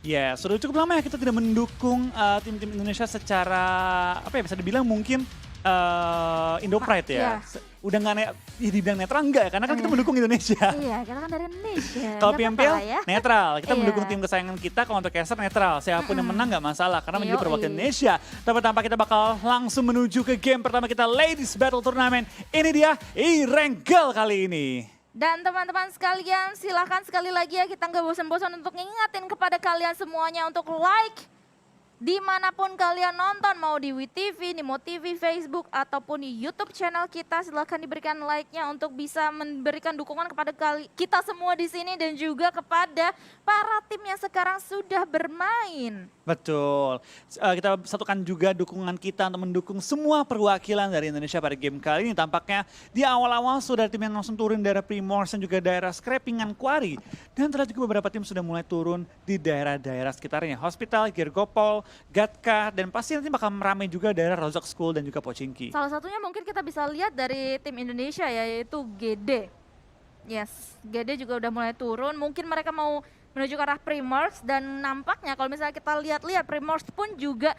Ya, sudah cukup lama ya kita tidak mendukung tim-tim Indonesia secara apa ya bisa dibilang mungkin Indo Pride ya. Iya. Udah nggak ya dibilang netral enggak ya, karena kan kita mendukung Indonesia. Iya, kita kan dari Indonesia. Kalau nggak PMPL apa-apa lah ya. netral, kita Iya. mendukung tim kesayangan kita. Kalau untuk caster netral, siapapun yang menang nggak masalah karena menjadi Yoi. perwakilan Indonesia. Tapi tanpa kita bakal langsung menuju ke game pertama kita Ladies Battle Tournament. Ini dia Irengel kali ini. Dan teman-teman sekalian, silahkan sekali lagi ya kita nggak bosan-bosan untuk ngingetin kepada kalian semuanya untuk like dimanapun kalian nonton, mau di WeTV, Nimo TV, Facebook, ataupun di YouTube channel kita. Silahkan diberikan like-nya untuk bisa memberikan dukungan kepada kita semua di sini dan juga kepada para tim yang sekarang sudah bermain. Betul. Kita satukan juga dukungan kita untuk mendukung semua perwakilan dari Indonesia pada game kali ini. Tampaknya di awal-awal sudah tim yang langsung turun daerah Primors dan juga daerah Scrappingan Quarry. Dan ternyata juga beberapa tim sudah mulai turun di daerah-daerah sekitarnya. Hospital, Girgopol, Gatka, dan pasti nanti bakal meramai juga daerah Rozok School dan juga Pochinki. Salah satunya mungkin kita bisa lihat dari tim Indonesia ya, yaitu GD. Yes, GD juga udah mulai turun. Mungkin mereka mau menuju ke arah Primors dan nampaknya kalau misalnya kita lihat-lihat Primors pun juga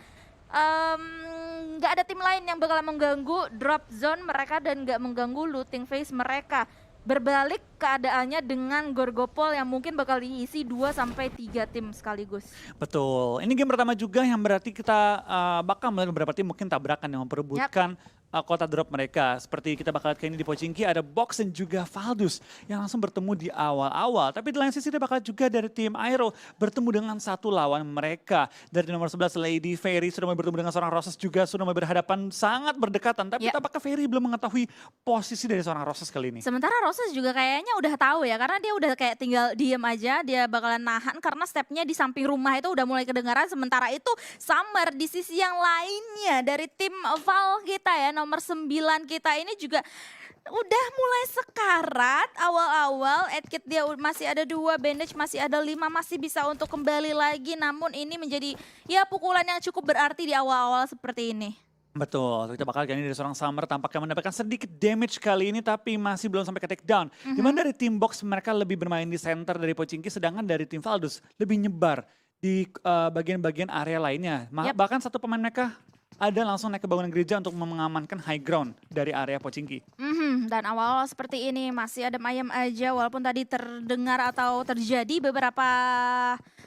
nggak ada tim lain yang bakal mengganggu drop zone mereka dan nggak mengganggu looting phase mereka. Berbalik keadaannya dengan Gorgopol yang mungkin bakal diisi 2-3 tim sekaligus. Betul. Ini game pertama juga yang berarti kita bakal melihat beberapa tim mungkin tabrakan yang memperebutkan kota drop mereka. Seperti kita bakal lihat kayak ini di Pochinki ada Box dan juga Valdus yang langsung bertemu di awal-awal. Tapi di lain sisi kita bakal juga dari tim Aero bertemu dengan satu lawan mereka. Dari tim nomor 11 Lady Fairy sudah mulai bertemu dengan seorang Roses juga sudah mulai berhadapan sangat berdekatan. Tapi tampaknya Fairy belum mengetahui posisi dari seorang Roses kali ini. Sementara Roses juga kayaknya udah tahu ya, karena dia udah kayak tinggal diem aja, dia bakalan nahan karena stepnya di samping rumah itu udah mulai kedengaran. Sementara itu Summer di sisi yang lainnya dari tim Val kita ya, nomor 9 kita ini juga udah mulai sekarat awal-awal. Edkit dia masih ada 2, bandage masih ada 5, masih bisa untuk kembali lagi. Namun ini menjadi ya pukulan yang cukup berarti di awal-awal seperti ini. Betul, kita bakal ganti dari seorang Summer tampaknya mendapatkan sedikit damage kali ini tapi masih belum sampai ke take down. Dimana dari tim Box mereka lebih bermain di center dari Pochinki sedangkan dari tim Valdus lebih nyebar di bagian-bagian area lainnya. Bahkan satu pemain mereka ada langsung naik ke bangunan gereja untuk mengamankan high ground dari area Pochinki. Dan awal-awal seperti ini masih adem ayem aja walaupun tadi terdengar atau terjadi beberapa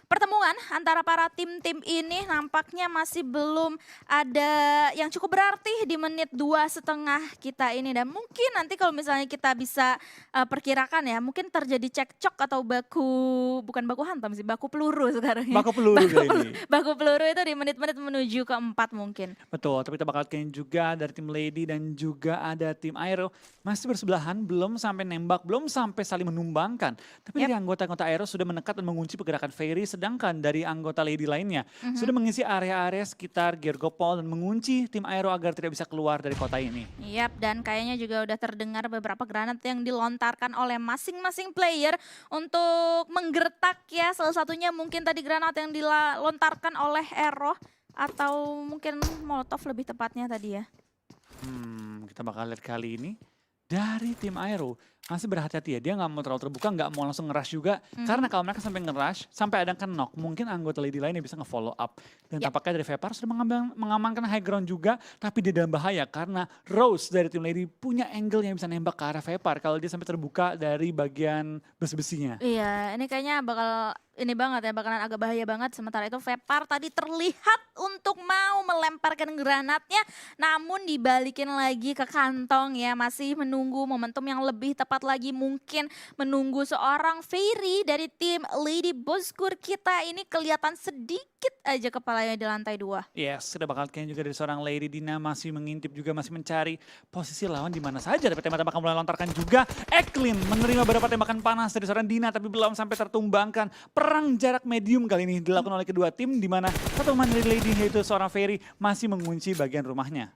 pertemuan antara para tim-tim ini, nampaknya masih belum ada yang cukup berarti di menit 2,5 kita ini. Dan mungkin nanti kalau misalnya kita bisa perkirakan ya, mungkin terjadi cekcok atau bukan baku hantam sih, baku peluru sekarang ya. Baku peluru ini. Baku peluru itu di menit-menit menuju ke 4 mungkin. Betul, tapi kita bakal lihat juga dari tim Lady dan juga ada tim Aero masih bersebelahan, belum sampai nembak, belum sampai saling menumbangkan. Tapi dari anggota-anggota Aero sudah menekat dan mengunci pergerakan Fairy, sedangkan dari anggota Lady lainnya sudah mengisi area-area sekitar Girgopol dan mengunci tim Aero agar tidak bisa keluar dari kota ini. Dan kayaknya juga udah terdengar beberapa granat yang dilontarkan oleh masing-masing player untuk menggertak ya. Salah satunya mungkin tadi granat yang dilontarkan oleh Aero atau mungkin Molotov lebih tepatnya tadi ya. Kita bakal lihat kali ini dari tim Aero masih berhati-hati ya, dia nggak mau terlalu terbuka, nggak mau langsung nge-rush juga. Karena kalau mereka sampai nge-rush, sampai ada knock, mungkin anggota Lady lainnya bisa nge-follow up. Dan tampaknya dari Vepar sudah mengamankan high ground juga, tapi dia dalam bahaya karena Rose dari tim Lady punya angle yang bisa nembak ke arah Vepar kalau dia sampai terbuka dari bagian besi-besinya. Iya, ini kayaknya bakalan agak bahaya banget. Sementara itu Vepar tadi terlihat untuk mau melemparkan granatnya, namun dibalikin lagi ke kantong ya, masih menunggu momentum yang lebih tepat lagi, mungkin menunggu seorang Fairy dari tim Lady Boskur kita ini kelihatan sedikit aja kepalanya di lantai 2. Yes, sudah bakal kayaknya juga dari seorang Lady. Dina masih mengintip juga, masih mencari posisi lawan di mana saja. Tapi tembak-tembakan mulai lontarkan juga. Eklin menerima beberapa tembakan panas dari seorang Dina tapi belum sampai tertumbangkan. Perang jarak medium kali ini dilakukan oleh kedua tim di mana satu pemain dari Lady yaitu seorang Fairy masih mengunci bagian rumahnya.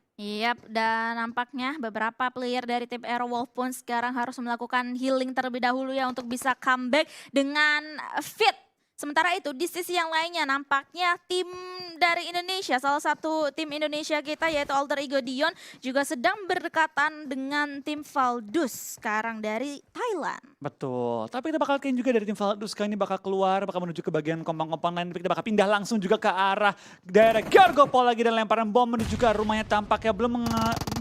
Dan nampaknya beberapa player dari tim Aerowolf pun sekarang harus melakukan healing terlebih dahulu ya untuk bisa comeback dengan fit Sementara itu di sisi yang lainnya nampaknya tim dari Indonesia, salah satu tim Indonesia kita yaitu Alter Ego Dion juga sedang berdekatan dengan tim Valdus sekarang dari Thailand. Betul, tapi kita bakal kayaknya juga dari tim Valdus kali ini bakal keluar, bakal menuju ke bagian kompang-kompang lain, tapi kita bakal pindah langsung juga ke arah daerah Gargopol lagi dan lemparan bom menuju ke rumahnya tampaknya belum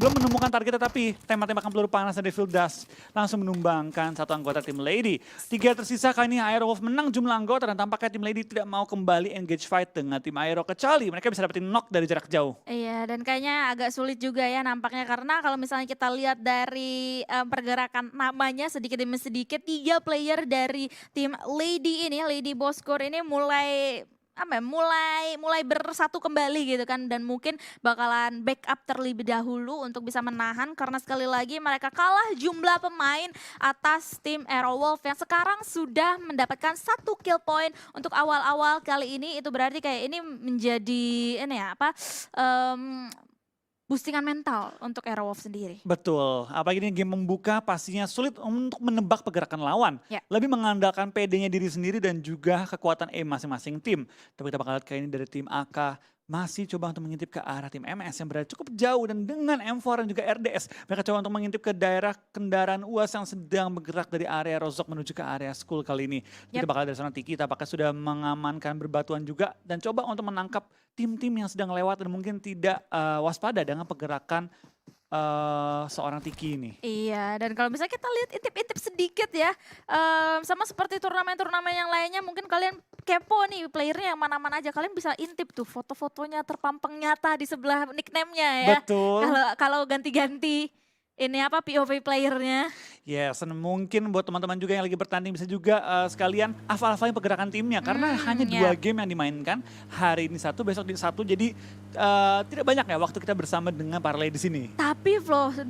menemukan target, tapi tembak-tembakan peluru panas dari Field Dust langsung menumbangkan satu anggota tim Lady. 3 tersisa kali ini Aerowolf menang jumlah anggota dan tampaknya tim Lady tidak mau kembali engage fight dengan tim Aero kecuali mereka bisa dapetin knock dari jarak jauh. Iya, dan kayaknya agak sulit juga ya nampaknya karena kalau misalnya kita lihat dari pergerakan namanya sedikit demi sedikit 3 player dari tim Lady ini, Lady Boskor ini mulai mulai bersatu kembali gitu kan dan mungkin bakalan backup terlebih dahulu untuk bisa menahan karena sekali lagi mereka kalah jumlah pemain atas tim Aerowolf yang sekarang sudah mendapatkan 1 kill point untuk awal-awal kali ini. Itu berarti kayak ini menjadi boostingan mental untuk Aerowolf sendiri. Betul, apalagi ini game membuka pastinya sulit untuk menebak pergerakan lawan. Ya. Lebih mengandalkan PD-nya diri sendiri dan juga kekuatan masing-masing tim. Tapi kita bakal lihat kayak ini dari tim AK masih coba untuk mengintip ke arah tim MS yang berada cukup jauh dan dengan M4 dan juga RDS. Mereka coba untuk mengintip ke daerah kendaraan UAS yang sedang bergerak dari area Rozok menuju ke area school kali ini. Kita bakal dari sana Tiki apakah sudah mengamankan berbatuan juga dan coba untuk menangkap tim-tim yang sedang lewat dan mungkin tidak waspada dengan pergerakan seorang Tiki ini. Iya, dan kalau misalnya kita lihat intip-intip sedikit ya, sama seperti turnamen-turnamen yang lainnya mungkin kalian kepo nih playernya yang mana-mana aja. Kalian bisa intip tuh foto-fotonya terpampang nyata di sebelah nickname-nya ya. Betul. Kalau ganti-ganti ini POV playernya. Yes, dan mungkin buat teman-teman juga yang lagi bertanding bisa juga sekalian hafal-hafalin pergerakan timnya. Karena hanya 2 game yang dimainkan, hari ini 1, besok di 1. Jadi tidak banyak ya waktu kita bersama dengan para lady di sini. Tapi Flo, 2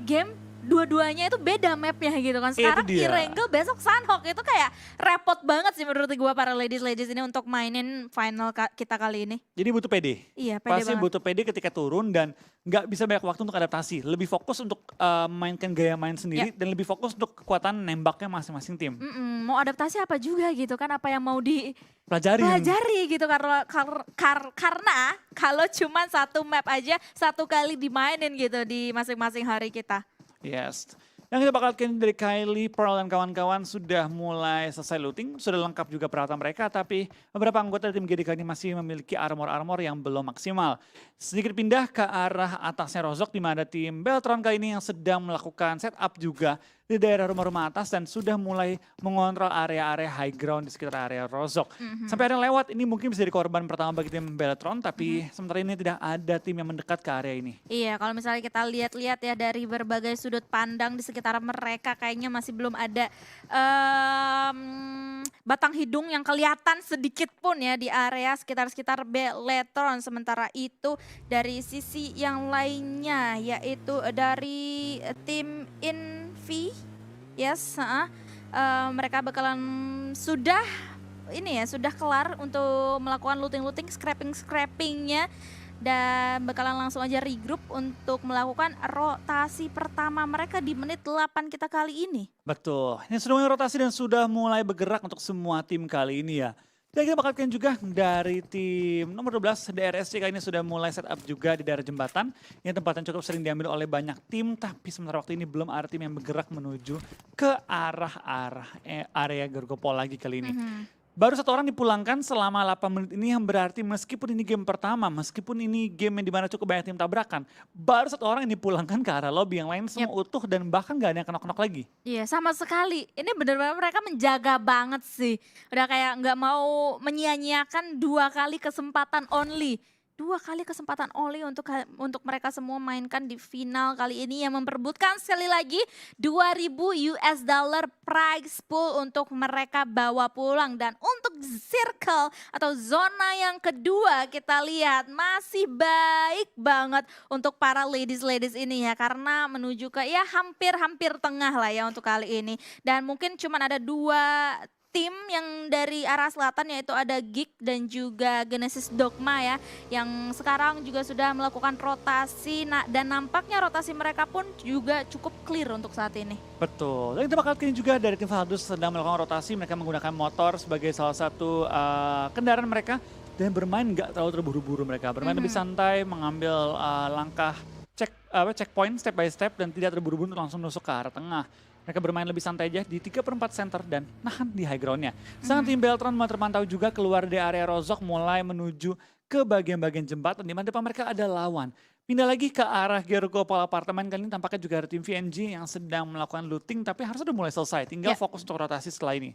game dua-duanya itu beda mapnya gitu kan. Sekarang Irengel, besok Sunhawk, itu kayak repot banget sih menurut gue para ladies ini untuk mainin final kita kali ini. Jadi butuh PD. Iya, PD Pasti banget. butuh PD ketika turun dan nggak bisa banyak waktu untuk adaptasi. Lebih fokus untuk mainkan gaya main sendiri dan lebih fokus untuk kekuatan nembaknya masing-masing tim. Mau adaptasi apa juga gitu kan, apa yang mau Pelajari gitu karena kalau cuma 1 map aja 1 kali dimainin gitu di masing-masing hari kita. Yes. Yang kita bakal lihat dari Kylie, Pearl dan kawan-kawan sudah mulai selesai looting, sudah lengkap juga peralatan mereka, tapi beberapa anggota tim GDK ini masih memiliki armor-armor yang belum maksimal. Sedikit pindah ke arah atasnya Rozok di mana tim Beltron kali ini yang sedang melakukan setup juga di daerah rumah-rumah atas dan sudah mulai mengontrol area-area high ground di sekitar area Rozok. Sampai ada yang lewat, ini mungkin bisa jadi korban pertama bagi tim Beltron, tapi sementara ini tidak ada tim yang mendekat ke area ini. Iya, kalau misalnya kita lihat-lihat ya dari berbagai sudut pandang di sekitar mereka kayaknya masih belum ada batang hidung yang kelihatan sedikit pun ya di area sekitar Beltron. Sementara itu dari sisi yang lainnya yaitu dari tim Invi, yes, mereka bakalan sudah kelar untuk melakukan looting, scrappingnya dan bakalan langsung aja regroup untuk melakukan rotasi pertama mereka di menit 8 kita kali ini. Betul, ini sudah mulai rotasi dan sudah mulai bergerak untuk semua tim kali ini ya. Dan kita bakal juga dari tim nomor 12 DRSC kali ini sudah mulai setup juga di daerah jembatan. Ini tempat yang cukup sering diambil oleh banyak tim, tapi sementara waktu ini belum ada tim yang bergerak menuju ke arah area Gargopol lagi kali ini. Baru 1 orang dipulangkan selama 8 menit ini yang berarti meskipun ini game pertama, meskipun ini game yang dimana cukup banyak tim tabrakan, baru 1 orang yang dipulangkan ke arah lobby, yang lain semua utuh dan bahkan gak ada yang kenok-kenok lagi. Iya, sama sekali. Ini benar-benar mereka menjaga banget sih. Udah kayak nggak mau menyia-nyiakan 2 kali kesempatan only. 2 kali kesempatan only untuk mereka semua mainkan di final kali ini yang memperebutkan sekali lagi $2.000 prize pool untuk mereka bawa pulang. Dan untuk circle atau zona yang kedua kita lihat masih baik banget untuk para ladies ini ya, karena menuju ke ya hampir tengah lah ya untuk kali ini. Dan mungkin cuma ada 2 tim yang dari arah selatan, yaitu ada Geek dan juga Genesis Dogma ya, yang sekarang juga sudah melakukan rotasi dan nampaknya rotasi mereka pun juga cukup clear untuk saat ini. Betul, dan kita bakal lihat juga dari tim Valdus sedang melakukan rotasi, mereka menggunakan motor sebagai salah satu kendaraan mereka dan bermain nggak terlalu terburu-buru, mereka bermain lebih santai, mengambil langkah checkpoint step by step dan tidak terburu-buru untuk langsung nusuk ke arah tengah. Mereka bermain lebih santai aja di 3/4 center dan nahan di high groundnya. Sedangkan tim Beltron terpantau juga keluar dari area Rozok mulai menuju ke bagian-bagian jembatan di mana depan mereka ada lawan. Pindah lagi ke arah Gergopol Apartemen, kali ini tampaknya juga ada tim VNG yang sedang melakukan looting tapi harus udah mulai selesai. Tinggal fokus untuk rotasi setelah ini.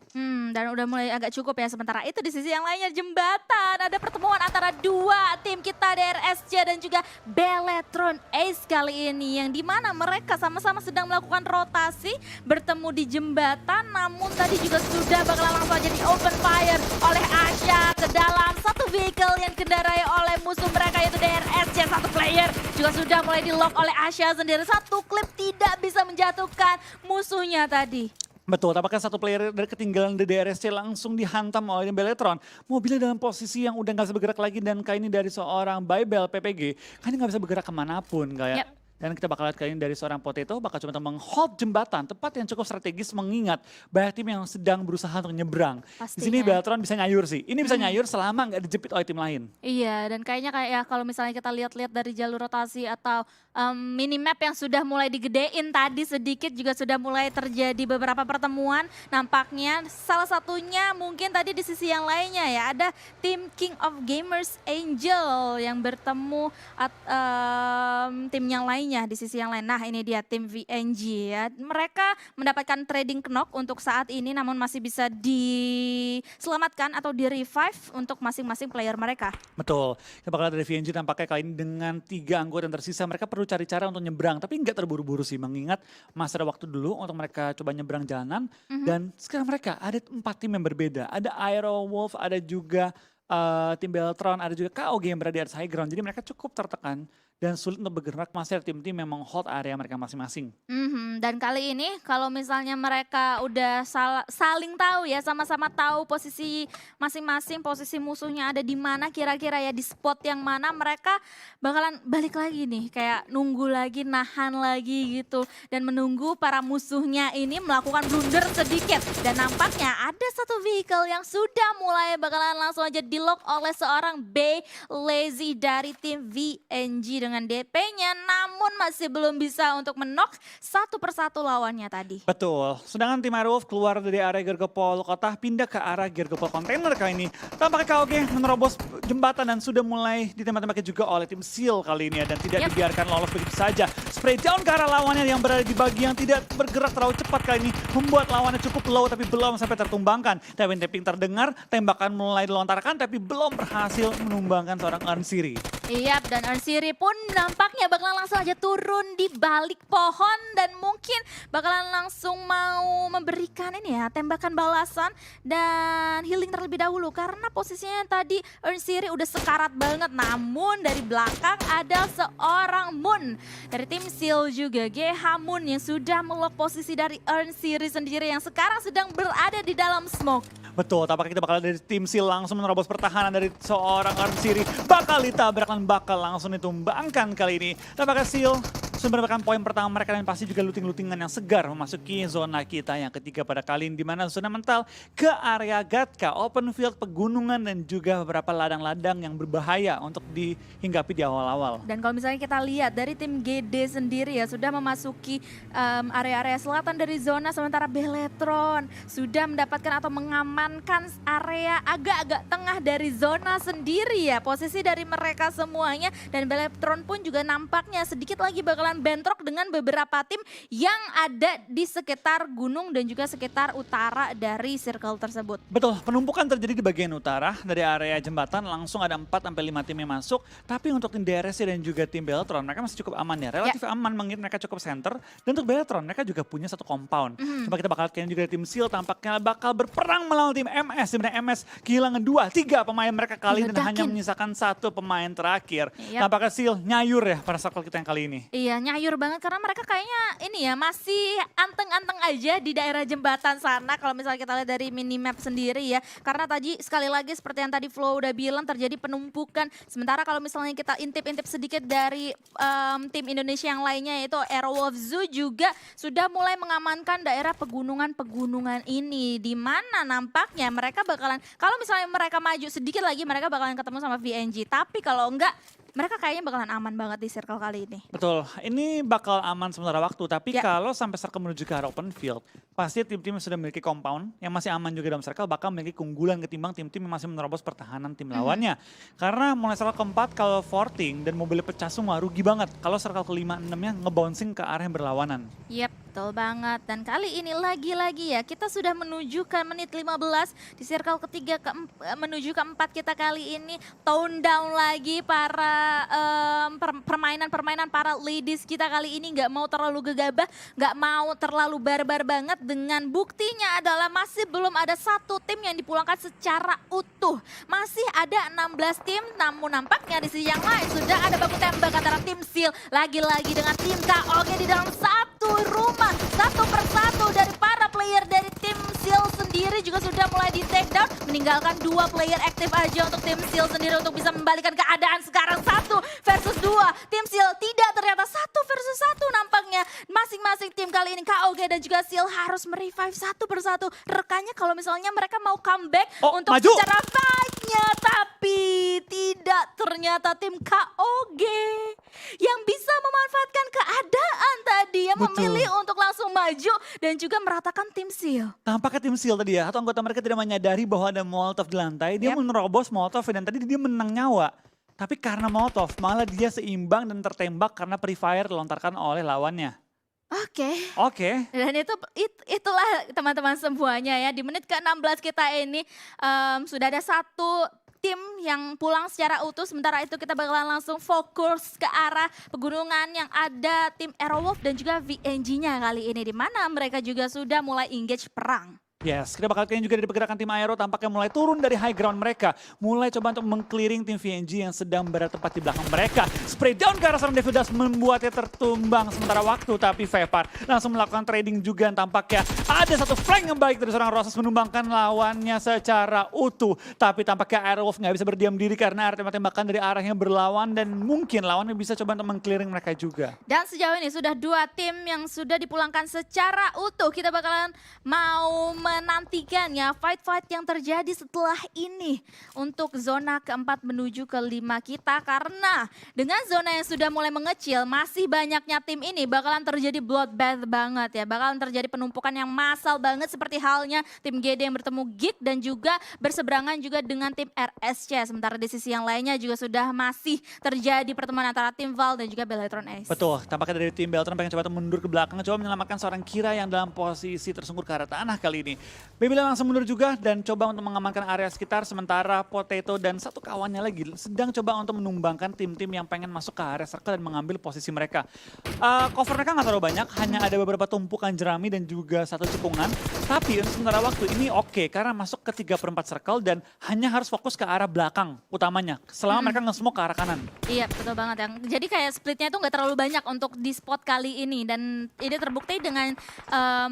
Dan udah mulai agak cukup ya. Sementara itu di sisi yang lainnya jembatan ada pertemuan antara dua tim kita, DRSC dan juga Beletron Ace kali ini, yang dimana mereka sama-sama sedang melakukan rotasi bertemu di jembatan, namun tadi juga sudah bakalan langsung aja di open fire oleh Asha ke dalam satu vehicle yang dikendarai oleh musuh mereka yaitu DRSC. Satu player juga sudah mulai di lock oleh Asha sendiri, satu klip tidak bisa menjatuhkan musuhnya tadi. Betul, tampaknya satu player dari ketinggalan di DRSC langsung dihantam oleh Beletron. Mobilnya dalam posisi yang udah gak bisa bergerak lagi dan kali ini dari seorang Babel PPG, kali ini gak bisa bergerak kemanapun kayak. Dan kita bakal lihat kali ini dari seorang Potato bakal coba meng-hold jembatan, tempat yang cukup strategis mengingat banyak tim yang sedang berusaha untuk nyebrang. Di sini Beletron bisa nyayur sih, ini bisa nyayur selama nggak dijepit oleh tim lain. Iya, dan kayaknya kayak ya kalau misalnya kita lihat-lihat dari jalur rotasi atau minimap yang sudah mulai digedein tadi sedikit juga sudah mulai terjadi beberapa pertemuan. Nampaknya salah satunya mungkin tadi di sisi yang lainnya ya, ada tim King of Gamers Angel yang bertemu tim yang lainnya di sisi yang lain. Nah ini dia tim VNG ya, mereka mendapatkan trading knock untuk saat ini namun masih bisa diselamatkan atau di revive untuk masing-masing player mereka. Betul, kita bakal lihat dari VNG tampaknya kali ini dengan 3 anggota yang tersisa, mereka perlu cari cara untuk nyebrang tapi nggak terburu-buru sih, mengingat masih ada waktu dulu untuk mereka coba nyebrang jalanan. Dan sekarang mereka ada 4 tim yang berbeda, ada Aero Wolf, ada juga tim Beltron, ada juga KOG yang berada di atas high ground, jadi mereka cukup tertekan dan sulit untuk bergerak, masih ada tim-tim yang meng-hold area mereka masing-masing. Dan kali ini kalau misalnya mereka udah saling tahu ya, sama-sama tahu posisi masing-masing, posisi musuhnya ada di mana kira-kira ya, di spot yang mana, mereka bakalan balik lagi nih, kayak nunggu lagi, nahan lagi gitu, dan menunggu para musuhnya ini melakukan blunder sedikit. Dan nampaknya ada satu vehicle yang sudah mulai bakalan langsung aja di lock oleh seorang Bay Lazy dari tim VNG dengan DP-nya, namun masih belum bisa untuk menok satu persatu lawannya tadi. Betul, sedangkan tim Airwolf keluar dari area Gergopol Kota, pindah ke arah Gergopol Container kali ini. Tampaknya KOG menerobos jembatan dan sudah mulai ditembak-tembaki juga oleh tim Seal kali ini ya, dan tidak dibiarkan lolos begitu saja. Spray down ke arah lawannya yang berada di bagian yang tidak bergerak terlalu cepat kali ini, membuat lawannya cukup low tapi belum sampai tertumbangkan. Tapping terdengar, tembakan mulai dilontarkan tapi belum berhasil menumbangkan seorang Ansiri. Iya, dan Ansiri pun nampaknya bakalan langsung aja turun di balik pohon dan mungkin bakalan langsung mau memberikan ini ya, tembakan balasan dan healing terlebih dahulu karena posisinya tadi Ansiri udah sekarat banget. Namun dari belakang ada seorang Moon dari tim Seal juga, GH Moon yang sudah melok posisi dari Ansiri sendiri yang sekarang sedang berada di dalam smoke. Betul, tampaknya kita bakal dari tim Seal langsung menerobos pertahanan dari seorang Ansiri, bakal ditabrak dan bakal langsung ditumbangkan kali ini. Tampaknya Seal sudah mendapatkan poin pertama mereka dan pasti juga looting-lootingan yang segar memasuki zona kita yang ketiga pada kali ini, di mana zona mental ke area Gatka, open field, pegunungan dan juga beberapa ladang-ladang yang berbahaya untuk dihinggapi di awal-awal. Dan kalau misalnya kita lihat dari tim GD sendiri ya, sudah memasuki area-area selatan dari zona, sementara Beletron sudah mendapatkan atau mengamankan area agak-agak tengah dari zona sendiri ya, posisi dari mereka semuanya. Dan Beletron pun juga nampaknya sedikit lagi bakalan bentrok dengan beberapa tim yang ada di sekitar gunung dan juga sekitar utara dari circle tersebut. Betul, penumpukan terjadi di bagian utara dari area jembatan, langsung ada 4-5 tim yang masuk. Tapi untuk tim DRSC dan juga tim Beletron, mereka masih cukup aman ya, relatif aman mengingat mereka cukup center. Dan untuk Beletron, mereka juga punya satu compound. Coba kita bakal lihat juga tim Seal tampaknya bakal berperang melawan tim MS. Sebenarnya MS kehilangan 2-3 pemain mereka kali ini dan hanya menyisakan 1 pemain terakhir. Tampaknya Seal nyayur ya pada circle kita yang kali ini. Iya, Iya, nyayur banget karena mereka kayaknya ini ya masih anteng-anteng aja di daerah jembatan sana kalau misalnya kita lihat dari minimap sendiri ya. Karena tadi sekali lagi seperti yang tadi Flo udah bilang terjadi penumpukan. Sementara kalau misalnya kita intip-intip sedikit dari tim Indonesia yang lainnya yaitu Aerowolf Zoo juga sudah mulai mengamankan daerah pegunungan-pegunungan ini. Di mana nampaknya mereka bakalan, kalau misalnya mereka maju sedikit lagi mereka bakalan ketemu sama VNG. Tapi kalau enggak, mereka kayaknya bakalan aman banget di circle kali ini. Betul, ini bakal aman sementara waktu, tapi Ya. kalau sampai circle menuju ke arah open field, pasti tim-tim yang sudah memiliki compound, yang masih aman juga dalam circle, bakal memiliki keunggulan ketimbang tim-tim yang masih menerobos pertahanan tim lawannya. Karena mulai circle keempat, kalau forting dan mobilnya pecah semua, rugi banget. Kalau circle kelima, enamnya ngebouncing ke arah yang berlawanan. Yep, betul banget. Dan kali ini lagi-lagi ya, kita sudah menuju ke menit 15 di circle ketiga menuju keempat kita kali ini. Tone down lagi para permainan-permainan para ladies kita kali ini, nggak mau terlalu gegabah, nggak mau terlalu barbar banget, dengan buktinya adalah masih belum ada satu tim yang dipulangkan secara utuh. Masih ada 16 tim, namun nampaknya di sisi yang lain sudah ada baku tembak antara tim Seal lagi-lagi dengan tim KOG di dalam satu rumah. Satu persatu dari para player dari tim Seal sendiri juga sudah mulai di take down, meninggalkan 2 player aktif aja untuk tim Seal sendiri untuk bisa membalikan keadaan sekarang 1 versus 2. Tim Seal tidak, ternyata 1 versus 1 nampaknya. Masing-masing tim kali ini KOG dan juga Seal harus merevive satu persatu rekannya kalau misalnya mereka mau comeback untuk maju. secara fight-nya. Tapi tidak, ternyata tim KOG yang bisa memanfaatkan keadaan tadi yang Betul. memilih untuk langsung maju dan juga meratakan tim Seal. Tampaknya tim Seal tadi ya, atau anggota mereka tidak menyadari bahwa ada Molotov di lantai, dia Yep. menerobos Molotov dan tadi dia menang nyawa. Tapi karena Molotov, malah dia seimbang dan tertembak karena pre-fire dilontarkan oleh lawannya. Oke. Oke. Dan itulah teman-teman semuanya ya. Di menit ke-16 kita ini sudah ada satu tim yang pulang secara utuh. Sementara itu kita bakalan langsung fokus ke arah pegunungan yang ada tim Aerowolf dan juga VNG-nya kali ini. Di mana mereka juga sudah mulai engage perang. Yes, kita bakal lihat juga dari pergerakan tim Aero tampaknya mulai turun dari high ground mereka. Mulai coba untuk meng-clearing tim VNG yang sedang berada tepat di belakang mereka. Spray down ke arah seorang Devildas membuatnya tertumbang sementara waktu. Tapi Vepar langsung melakukan trading juga. Tampaknya ada satu flank yang baik dari seorang Rosas menumbangkan lawannya secara utuh. Tapi tampaknya Aerowolf nggak bisa berdiam diri karena ada tembak-tembakan dari arah yang berlawan. Dan mungkin lawannya bisa coba untuk meng-clearing mereka juga. Dan sejauh ini sudah 2 tim yang sudah dipulangkan secara utuh. Kita bakalan mau menantikan ya fight-fight yang terjadi setelah ini untuk zona keempat menuju ke 5 kita. Karena dengan zona yang sudah mulai mengecil, masih banyaknya tim ini bakalan terjadi bloodbath banget ya. Bakalan terjadi penumpukan yang massal banget seperti halnya tim GD yang bertemu Geek dan juga berseberangan juga dengan tim RSC. Sementara di sisi yang lainnya juga sudah masih terjadi pertemuan antara tim Val dan juga Bellatrix Ace. Betul, tampaknya dari tim Beltran pengen coba untuk mundur ke belakang, coba menyelamatkan seorang Kira yang dalam posisi tersungkur ke arah tanah kali ini. Bebila langsung mundur juga dan coba untuk mengamankan area sekitar, sementara Potato dan satu kawannya lagi sedang coba untuk menumbangkan tim-tim yang pengen masuk ke area circle dan mengambil posisi mereka. Cover mereka nggak terlalu banyak, hanya ada beberapa tumpukan jerami dan juga satu cekungan. Tapi untuk sementara waktu ini oke, karena masuk ke 3/4 circle dan hanya harus fokus ke arah belakang utamanya. Selama mereka nge-smoke ke arah kanan. Iya betul banget ya. Jadi kayak splitnya itu nggak terlalu banyak untuk di spot kali ini. Dan ini terbukti dengan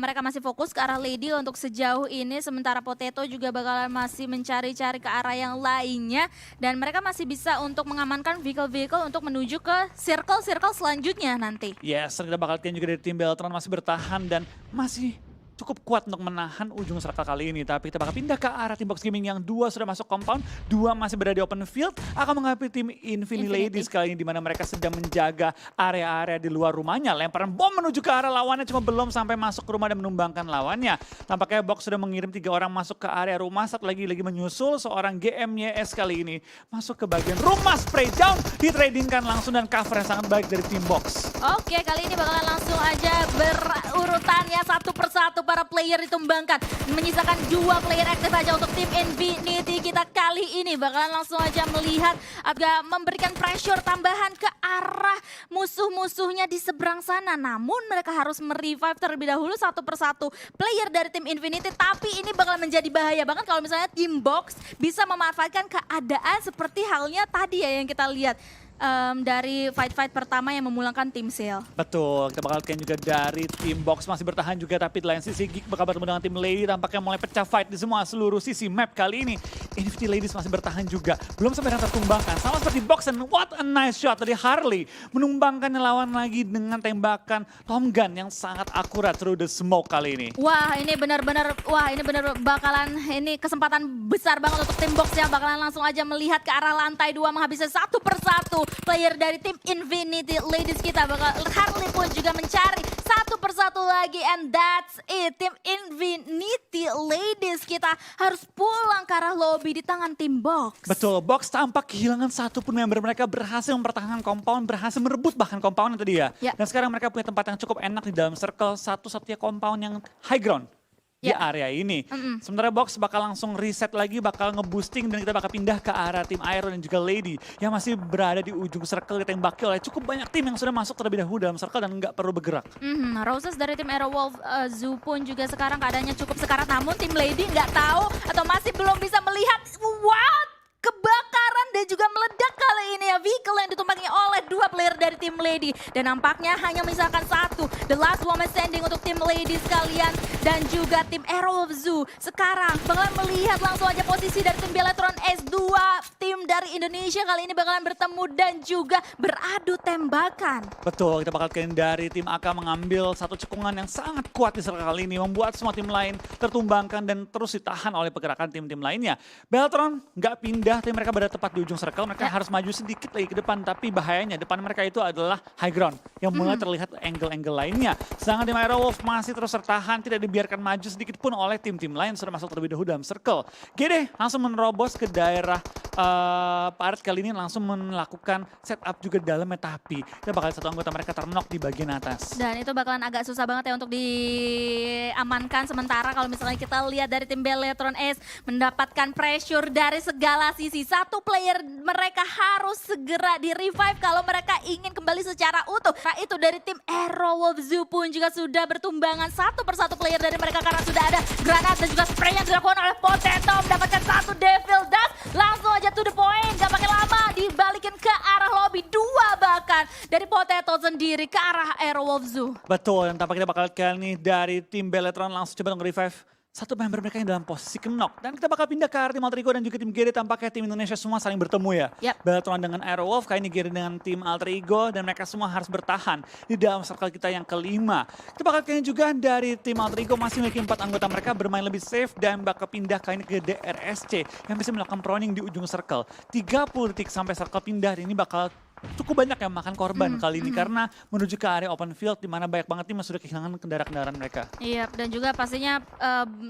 mereka masih fokus ke arah Lady untuk sejauh ini. Sementara Potato juga bakalan masih mencari-cari ke arah yang lainnya. Dan mereka masih bisa untuk mengamankan vehicle-vehicle untuk menuju ke circle-circle selanjutnya nanti. Yes, kita bakal lihat juga dari tim Beltran masih bertahan dan masih cukup kuat untuk menahan ujung circle kali ini. Tapi kita bakal pindah ke arah tim Box Gaming yang 2 sudah masuk compound, 2 masih berada di open field, akan menghadapi tim Infinity Ladies kali ini, di mana mereka sedang menjaga area-area di luar rumahnya. Lemparan bom menuju ke arah lawannya cuma belum sampai masuk ke rumah dan menumbangkan lawannya. Tampaknya Box sudah mengirim 3 orang masuk ke area rumah, satu lagi menyusul seorang GMYS kali ini masuk ke bagian rumah. Spray down, ditradingkan langsung dan cover yang sangat baik dari tim Box. Oke, kali ini bakalan langsung aja berurutannya satu persatu para player ditumbangkan. Menyisakan 2 player aktif aja untuk tim Infinity kita kali ini. Bakalan langsung aja melihat agak memberikan pressure tambahan ke arah musuh-musuhnya di seberang sana. Namun mereka harus merevive terlebih dahulu satu persatu player dari tim Infinity. Tapi ini bakal menjadi bahaya banget kalau misalnya tim Box bisa memanfaatkan keadaan seperti halnya tadi ya yang kita lihat. dari fight-fight pertama yang memulangkan tim Seal. Betul, kita bakal lihat juga dari tim Box masih bertahan juga, tapi di lain sisi Geek bakal bertemu dengan tim Lady tampaknya mulai pecah fight di semua seluruh sisi map kali ini. Infinity Ladies masih bertahan juga, belum sampai yang tertumbangkan. Sama seperti Box, and what a nice shot dari Harley. Menumbangkan lawan lagi dengan tembakan Tom Gun yang sangat akurat through the smoke kali ini. Wah, ini benar-benar bakalan ini kesempatan besar banget untuk tim Box yang bakalan langsung aja melihat ke arah lantai 2 menghabiskan satu persatu player dari tim Infinity Ladies kita. Harley pun juga mencari satu persatu lagi, and that's it. Tim Infinity Ladies kita harus pulang ke arah lobby di tangan tim Box. Betul, Box tampak kehilangan satu pun member mereka, berhasil mempertahankan compound, berhasil merebut bahkan compound itu dia. Ya. Dan sekarang mereka punya tempat yang cukup enak di dalam circle, satu-satunya compound yang high ground di Ya. area ini. Sementara Box bakal langsung reset lagi, bakal nge-boosting dan kita bakal pindah ke arah tim Iron dan juga Lady yang masih berada di ujung circle ditembaki oleh cukup banyak tim yang sudah masuk terlebih dahulu dalam circle dan nggak perlu bergerak. Roses dari tim Aerowolf Zoo pun juga sekarang keadaannya cukup sekarat, namun tim Lady nggak tahu atau masih belum bisa melihat kebakaran dan juga meledak kali ini ya vehicle yang ditumpangi oleh dua player dari tim Lady, dan nampaknya hanya menyisakan satu, the last woman standing untuk tim Lady sekalian dan juga tim Aerowolf Zoo. Sekarang bakalan melihat langsung aja posisi dari tim Beletron S2, tim dari Indonesia kali ini bakalan bertemu dan juga beradu tembakan. Betul, kita bakal lihat dari tim AK mengambil satu cekungan yang sangat kuat di circle kali ini, membuat semua tim lain tertumbangkan dan terus ditahan oleh pergerakan tim-tim lainnya. Beletron nggak pindah, tim mereka berada tepat di ujung circle, mereka harus maju sedikit lagi ke depan, tapi bahayanya depan mereka itu adalah high ground yang mulai terlihat angle-angle lainnya. Sedangkan tim Aerowolf masih terus tertahan, tidak dibiarkan maju sedikit pun oleh tim-tim lain sudah masuk terlebih dahulu dalam circle. GD langsung menerobos ke daerah Paret kali ini, langsung melakukan setup juga dalam meta api. Kita bakal satu anggota mereka ternok di bagian atas. Dan itu bakalan agak susah banget ya untuk diamankan. Sementara kalau misalnya kita lihat dari tim Beletron S mendapatkan pressure dari segala sisi. Satu player mereka harus segera di revive kalau mereka ingin kembali secara utuh. Nah itu dari tim Aerowolf Zoo pun juga sudah bertumbangan satu persatu player dari mereka karena sudah ada granat dan juga spray yang dilakukan oleh Potato. Mendapatkan satu Devil Dust, langsung aja to the point, gak pakai lama dibalikin ke arah lobby. Dua bahkan dari Potato sendiri ke arah Aerowolf Zoo. Betul, dan tampaknya bakal kali ini dari tim Beletron langsung coba nge-revive satu member mereka yang dalam posisi knock. Dan kita bakal pindah ke arah tim Alter Ego dan juga tim GD, tampaknya tim Indonesia semua saling bertemu ya. Yep. Beletron dengan Aerowolf, kali ini GD dengan tim Alter Ego, dan mereka semua harus bertahan di dalam circle kita yang kelima. Kita bakal kali ini juga dari tim Alter Ego masih memiliki 4 anggota mereka bermain lebih safe dan bakal pindah kali ini ke DRSC yang bisa melakukan proning di ujung circle. 30 detik sampai circle pindah, ini bakal cukup banyak yang makan korban kali ini karena menuju ke area open field di mana banyak banget tim yang sudah kehilangan kendaraan-kendaraan mereka. Iya, dan juga pastinya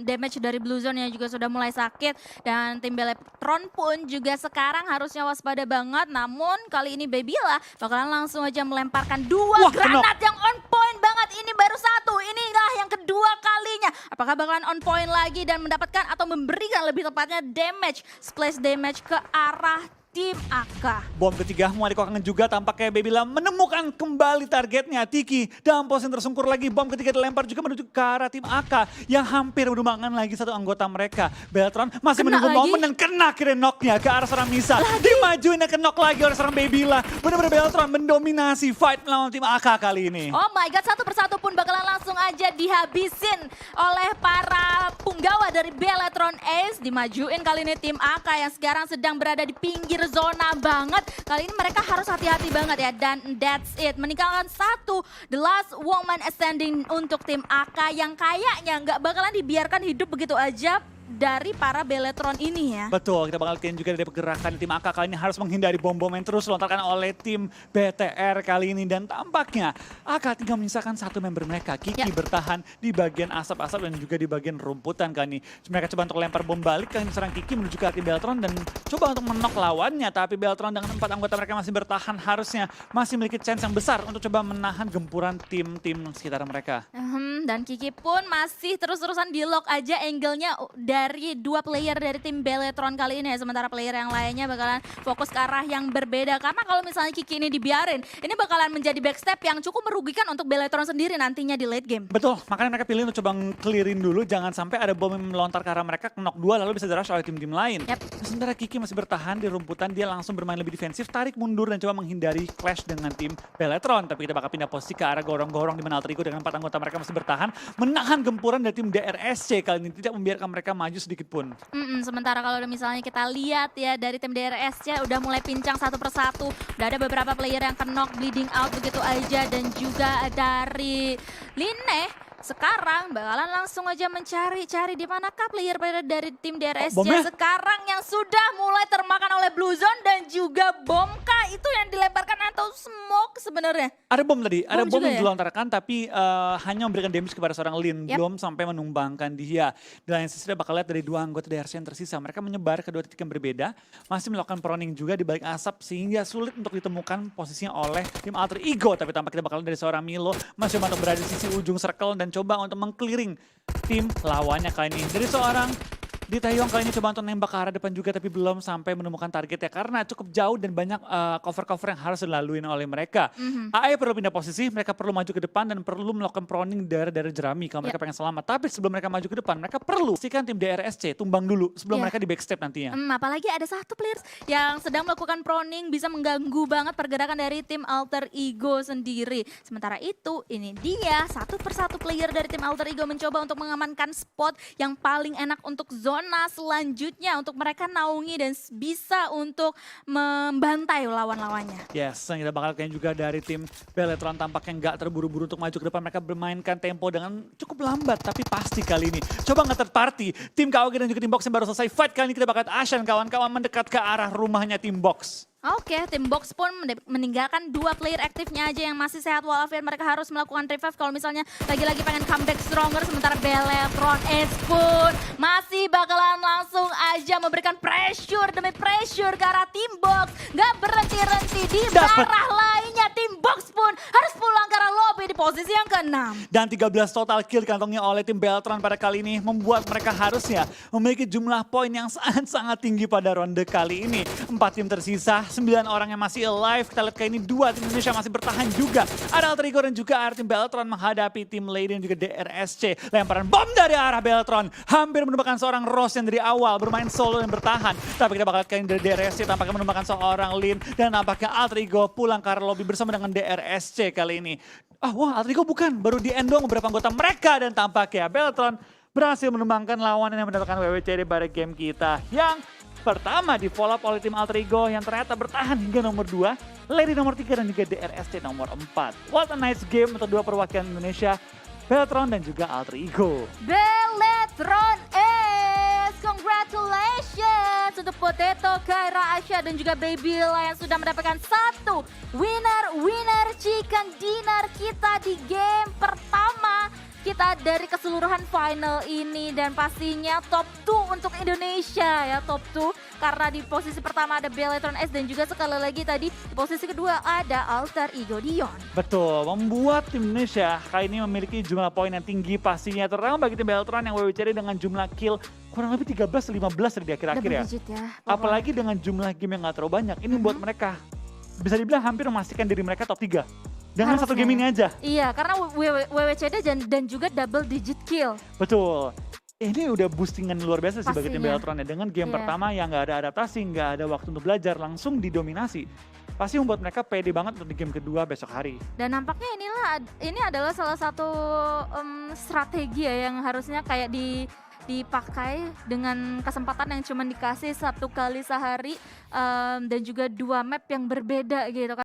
damage dari Blue Zone yang juga sudah mulai sakit, dan tim Beletron pun juga sekarang harusnya waspada banget. Namun kali ini Babila bakalan langsung aja melemparkan dua granat yang on point banget. Ini baru satu, inilah yang kedua kalinya. Apakah bakalan on point lagi dan mendapatkan atau memberikan lebih tepatnya damage, splash damage ke arah tim AK. Bom ketiga mulai dikokangan juga, tampaknya Babila menemukan kembali targetnya. Tiki dalam posisi tersungkur lagi, bom ketiga dilempar juga menuju ke arah tim AK yang hampir menumbangkan lagi satu anggota mereka. Beletron masih menunggu momen dan kena kira knocknya ke arah seorang Misa. Dimajuin dan knock lagi oleh seorang Babila. Benar-benar Beletron mendominasi fight melawan tim AK kali ini. Oh my god, satu persatu pun bakalan langsung aja dihabisin oleh para punggawa dari Beletron Ace. Dimajuin kali ini tim AK yang sekarang sedang berada di pinggir zona banget. Kali ini mereka harus hati-hati banget ya, dan that's it. Meninggalkan satu, the last woman standing untuk tim AK yang kayaknya nggak bakalan dibiarkan hidup begitu aja dari para Beletron ini ya. Betul, kita bakal lihat juga dari pergerakan tim AK kali ini harus menghindari bom-bom yang terus dilontarkan oleh tim BTR kali ini. Dan tampaknya AK tinggal menyisakan satu member mereka. Kiki bertahan di bagian asap-asap dan juga di bagian rumputan kali ini. Mereka coba untuk lempar bom balik, kali ini serang Kiki menuju ke tim Beletron dan coba untuk menok lawannya. Tapi Beletron dengan 4 anggota mereka masih bertahan, harusnya masih memiliki chance yang besar untuk coba menahan gempuran tim-tim sekitar mereka. Dan Kiki pun masih terus-terusan di lock aja angle-nya dari dua player dari tim Beletron kali ini ya. Sementara player yang lainnya bakalan fokus ke arah yang berbeda. Karena kalau misalnya Kiki ini dibiarin, ini bakalan menjadi backstep yang cukup merugikan untuk Beletron sendiri nantinya di late game. Betul, makanya mereka pilih untuk coba clearin dulu, jangan sampai ada bom yang melontar ke arah mereka, knock 2 lalu bisa di-rush oleh tim-tim lain. Yap. Sementara Kiki masih bertahan di rumputan, dia langsung bermain lebih defensif, tarik mundur dan coba menghindari clash dengan tim Beletron. Tapi kita bakal pindah posisi ke arah gorong-gorong di mana Alter Ego dengan 4 anggota mereka masih bertahan, menahan gempuran dari tim DRSC kali ini, tidak membiarkan mereka maju sedikit pun. Sementara kalau misalnya kita lihat ya dari tim DRS-nya udah mulai pincang satu persatu. Udah ada beberapa player yang knock, bleeding out begitu aja. Dan juga dari Linne sekarang bakalan langsung aja mencari-cari di manakah player-player dari tim DRS-nya sekarang yang sudah mulai termakan oleh Blue Zone dan juga bom kah itu yang dilemparkan atau smoke sebenarnya? Ada bom tadi, ada bom yang juga ya? dilontarkan tapi hanya memberikan damage kepada seorang Lin, belum sampai menumbangkan dia. Di lain sisi kita bakal lihat dari dua anggota DRC yang tersisa, mereka menyebar ke dua titik yang berbeda, masih melakukan proning juga di balik asap sehingga sulit untuk ditemukan posisinya oleh tim Alter Ego. Tapi tampak kita bakal lihat dari seorang Milo masih untuk berada di sisi ujung circle dan coba untuk meng-clearing tim lawannya kali ini. Dari seorang Di Taeyong kali ini coba untuk nembak ke arah depan juga tapi belum sampai menemukan target ya karena cukup jauh dan banyak cover-cover yang harus dilaluin oleh mereka. AE perlu pindah posisi, mereka perlu maju ke depan dan perlu melakukan proning daerah-daerah jerami kalau mereka pengen selamat. Tapi sebelum mereka maju ke depan, mereka perlu pastikan tim DRSC tumbang dulu sebelum mereka di backstep nantinya. Apalagi ada satu player yang sedang melakukan proning bisa mengganggu banget pergerakan dari tim Alter Ego sendiri. Sementara itu ini dia satu persatu player dari tim Alter Ego mencoba untuk mengamankan spot yang paling enak untuk zona selanjutnya untuk mereka naungi dan bisa untuk membantai lawan-lawannya. Yes, yang kita bakal kayaknya juga dari tim Beletron tampaknya nggak terburu-buru untuk maju ke depan. Mereka bermainkan tempo dengan cukup lambat tapi pasti kali ini. Coba nge-third party, tim KOG dan juga tim Box yang baru selesai fight kali ini kita bakal Ashan kawan-kawan mendekat ke arah rumahnya tim Box. Oke, tim Box pun meninggalkan dua player aktifnya aja yang masih sehat walafiat. Mereka harus melakukan revive kalau misalnya lagi-lagi pengen comeback stronger. Sementara Beletron Ace pun masih bakalan langsung aja memberikan pressure demi pressure ke arah tim Box. Gak berhenti-henti di arah lainnya. Tim Box pun harus pulang ke arah lobby di posisi yang ke-6. Dan 13 total kill dikantongi oleh tim Beletron pada kali ini membuat mereka harusnya memiliki jumlah poin yang sangat-sangat tinggi pada ronde kali ini. 4 tim tersisa, 9 orang yang masih alive. Kita lihat kayak ini 2 tim Indonesia masih bertahan juga. Ada Alter Ego dan juga arah tim Beletron menghadapi tim Lady dan juga DRSC. Lemparan bom dari arah Beletron. Hampir menemukan seorang Rose yang dari awal bermain solo dan bertahan. Tapi kita bakal kayak dari DRSC tampaknya menemukan seorang Lin. Dan nampaknya Alter Ego pulang ke arah lobby bersama dengan DRSC kali ini. Wah Alter Ego bukan. Baru di-endong beberapa anggota mereka. Dan tampaknya Beletron berhasil menumbangkan lawanan yang mendapatkan WWCD pada game kita. Yang pertama di follow up oleh tim Alter Ego yang ternyata bertahan hingga nomor 2, Lady nomor 3 dan juga DRSC nomor 4. What a nice game untuk dua perwakilan Indonesia, Beletron dan juga Alter Ego. Beletron Ace, congratulations untuk Potato, Kyra, Asha dan juga Baby La yang sudah mendapatkan satu winner chicken dinner kita di game pertama kita dari keseluruhan final ini. Dan pastinya top 2 untuk Indonesia ya, top 2 karena di posisi pertama ada Beletron S dan juga sekali lagi tadi di posisi kedua ada Alter Ego Dion. Betul, membuat tim Indonesia kali ini memiliki jumlah poin yang tinggi pastinya, terutama bagi tim Beletron yang WWCD dengan jumlah kill kurang lebih 13-15 dari akhir-akhir ya. Apalagi dengan jumlah game yang gak terlalu banyak, ini buat mereka bisa dibilang hampir memastikan diri mereka top 3. Dengan satu game ini aja. Iya, karena WWCD dan juga double digit kill. Betul. Ini udah boostingan luar biasa sih bagi tim Beletron ya. Dengan game pertama yang gak ada adaptasi, gak ada waktu untuk belajar, langsung didominasi. Pasti membuat mereka pede banget untuk di game kedua besok hari. Dan nampaknya ini adalah salah satu strategi ya yang harusnya kayak dipakai dengan kesempatan yang cuma dikasih 1 kali sehari dan juga 2 map yang berbeda gitu kan.